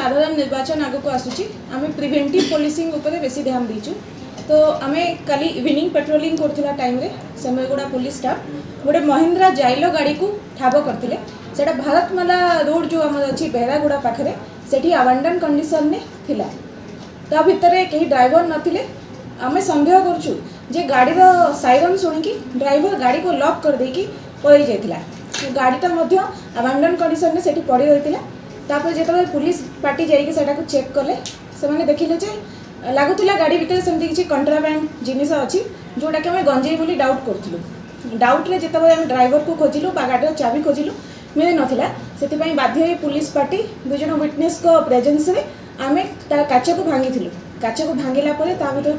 साधारण निर्वाचन आग को आसूची आम प्रिवेंटिव पोलिसिंग उपरे बेसी ध्यान दीचु। तो आम कल इवनिंग पेट्रोलिंग करथिला टाइम रे समयगुड़ा पुलिस स्टाफ गोटे महिंद्रा जाइलो गाड़ी को ठाब करथिले। सेटा भारतमाला रोड जो आम अच्छी बेहरागुड़ा पाखे से आबांडन कंडीशन ने थिला। ता भितर कहीं ड्राइवर नथिले। आम सन्देह करुचु जे गाड़ीर साइरन शुणिकी ड्राइवर गाड़ी को लॉक कर देकी पलि जाइथिला। गाड़ीटा मध्य आबांडन कंडीशन में सेठी पड़ी रही। तापर जो पुलिस पार्टी जाइए चेक कले से मैंने देखिले जे लगुला गाड़ी भितर सेमती किसी कंट्राबैंड जिनिस अच्छी जोटा कि आम गंजेई बोली डाउट करूँ। डाउट्रे जिते आम ड्राइवर को खोजिलु गाड़ीर चाबी खोजिलु मिल नाला से बाध्य पुलिस पार्टी दुई जन विटनेस को प्रेजेंस रे आम काच को भांगी। काच को भांगिला भर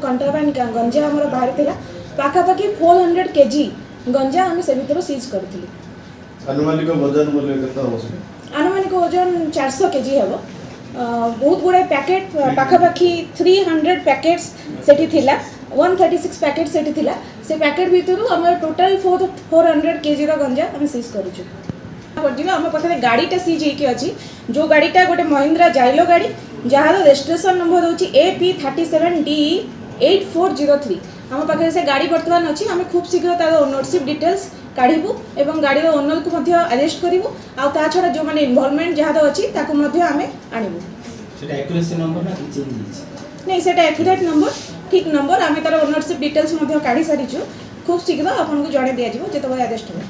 कंट्राबैंड गंजा आमर बाहरी पाखापाखि 400 kg गंजा आम से भर सीज करूँ। आनुमानिक ओजन 400 kg हे। बहुत गुड़ाए पैकेट पाखापाखि 300 पैकेट्स सेठी थिला। 136 पैकेट सेठी थिला। से पैकेट भितर आम टोटाल 400 kg गंजा आम सीज करूँ। आम पाखे गाड़ीटा सीज होगी अच्छी जो गाड़ीटा गोटे महिंद्रा जाइलो गाड़ी जार रजिस्ट्रेशन नंबर हूँ AP37DE 8403। आम पाखे से गाड़ी बर्तमान अच्छी आम खूब शीघ्र तार ओनरशिप डिटेल्स काढ़ू एवं गाड़ी ओनर को अरेस्ट करूँ। आ छड़ा जो मैंने इनवॉल्वमेंट जहाँ अच्छी आम आणबू। नहीं से एक्यूरेट नंबर ठीक नंबर आम तार ओनरशिप डिटेल्स काढ़ी सारी खूब शीघ्र आपको जड़े दिज्व जो अरेस्ट हो।